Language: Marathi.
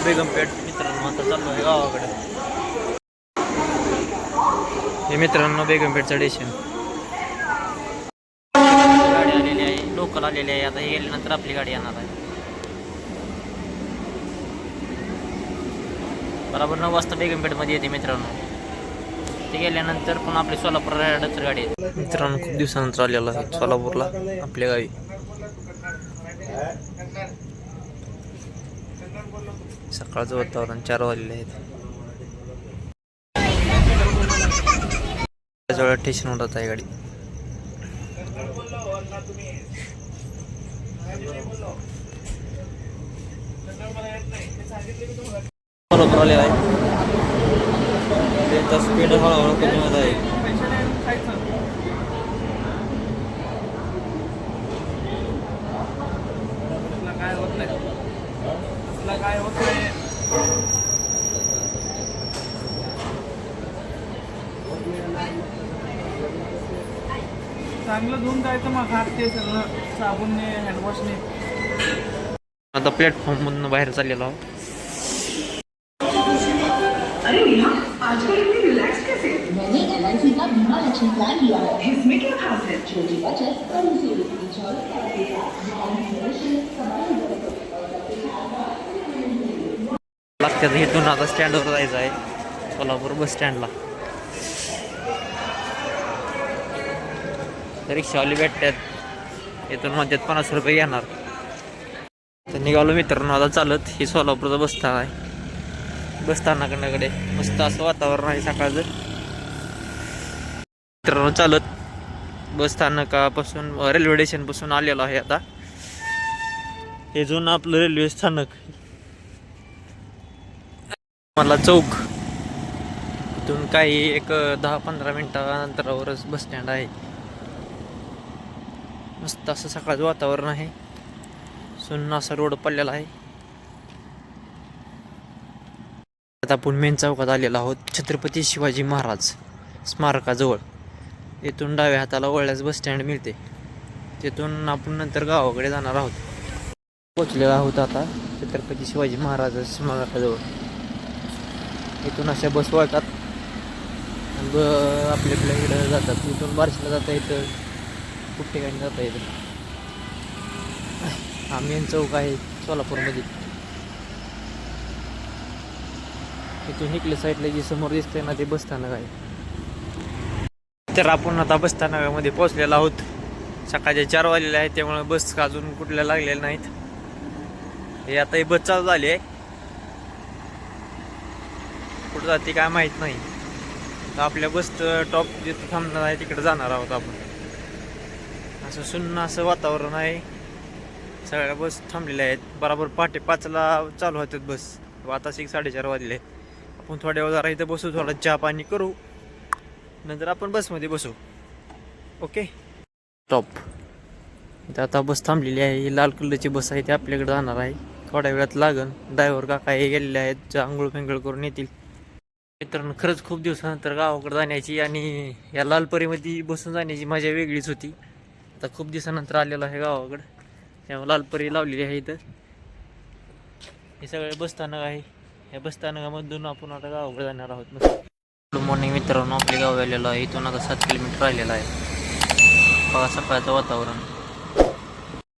बेगमपेठ मित्रांनो. आता चाललो आहे गावाकडे. हे मित्रांनो बेगमपेठचं स्टेशन. गाडी आलेली आहे, लोकल आलेली आहे. आता हे गेल्यानंतर आपली गाडी येणार आहे. बरोबर 9 वाजता बेगमपेठमध्ये येते मित्रांनो. ते गेल्यानंतर पण आपली सोलापूर रायडर गाडी आहे मित्रांनो. खूप दिवसानंतर आलेला आहे सोलापूरला आपल्या गावी. सकाळचं वातावरण 4 वाजलेले आहेत. जवळ स्टेशनवर जात आहे गाडी. सोलापूर आले आहे. त्यांचा स्पीड हळूहळू कमी होत आहे. काय होत नाही. चांगलं धुवून जायचं मग हात ते सगळं साबूनने हँडवॉशने. आता प्लॅटफॉर्म मधून बाहेर चाललेलो आहोत. अरे नेहा, आजकल इतनी रिलैक्स कैसे? मैंने LIC का बीमा लक्ष्मी प्लान लिया है. इसमें क्या खास है? छोटी बचत और उसी इंश्योरेंस के लागतात. इथून आता स्टँडवर जायचं आहे सोलापूर बस स्टँडला. रिक्षावाली भेटतात इथून म्हणतात 50 रुपये घेणार. तर निघालो मित्रांनो आता चालत. ही सोलापूरचं बसस्थान आहे. बसस्थानाकडे मस्त असं वातावरण आहे सकाळचं. मित्रांनो चालत बसस्थानकापासून रेल्वे स्टेशनपासून आलेलो आहे. आता हे जुनं आपलं रेल्वे स्थानक मला चौक. इथून काही एक 10-15 मिनिटानंतरावरच बस स्टँड आहे. मस्त असं सकाळचं वातावरण आहे. सुन्न असा रोड पडलेला आहे. आता आपण मेन चौकात आलेलो आहोत. छत्रपती शिवाजी महाराज स्मारकाजवळ. इथून डाव्या हाताला वळल्यास बस स्टँड मिळते. तिथून आपण नंतर गावाकडे जाणार आहोत. पोचलेलो आहोत आता छत्रपती शिवाजी महाराज स्मारकाजवळ. इथून अशा बस वळतात आणि आपल्या इकडं जातात. इथून बार्शीला जाता येतं, खूप ठिकाणी जाता येतं. हा मेन चौक आहे सोलापूरमध्ये. इथून इकडल्या साईडला जी समोर दिसतंय ना ते बसस्थानक आहे. तर आपण आता बसस्थानकामध्ये पोहोचलेलो आहोत. सकाळचे 4 वाजलेले आहेत त्यामुळे बस अजून कुठल्या लागलेल्या नाहीत. हे आता ही बस चालू झाली आहे. कुठं जाते काय माहीत नाही. तर आपल्या बस टॉप जिथं थांबणार आहे तिकडे जाणार आहोत आपण. असं सुन्न असं वातावरण आहे. सगळ्या बस थांबलेल्या आहेत. बरोबर पहाटे 5ला चालू होतात बस. आता 4:30 वाजले. आपण थोड्या वेळ जरा इथं बसू, थोडा चहा पाणी करू, नंतर आपण बसमध्ये बसू. ओके. टॉप इथं आता बस थांबलेली आहे. ही लाल कलरची बस आहे ती आपल्याकडे जाणार आहे. थोड्या वेळात लागन. ड्रायव्हर काका हे गेलेले आहेत, आंघोळ फेंगळ करून येतील. मित्रांनो खरंच खूप दिवसानंतर गावाकडे जाण्याची आणि या लालपरीमध्ये बसून जाण्याची मजा वेगळीच होती. आता खूप दिवसानंतर आलेलो आहे गावाकडं त्यामुळे लालपरी लावलेली आहे इथं. हे सगळे बसस्थानक आहे. या बसस्थानकामधून आपण आता गावाकडे जाणार आहोत. गुड मॉर्निंग मित्रांनो. आपले गाव आलेलो आहे. इथून आता 7 किलोमीटर राहिलेलं आहे. बघा सकाळचं वातावरण.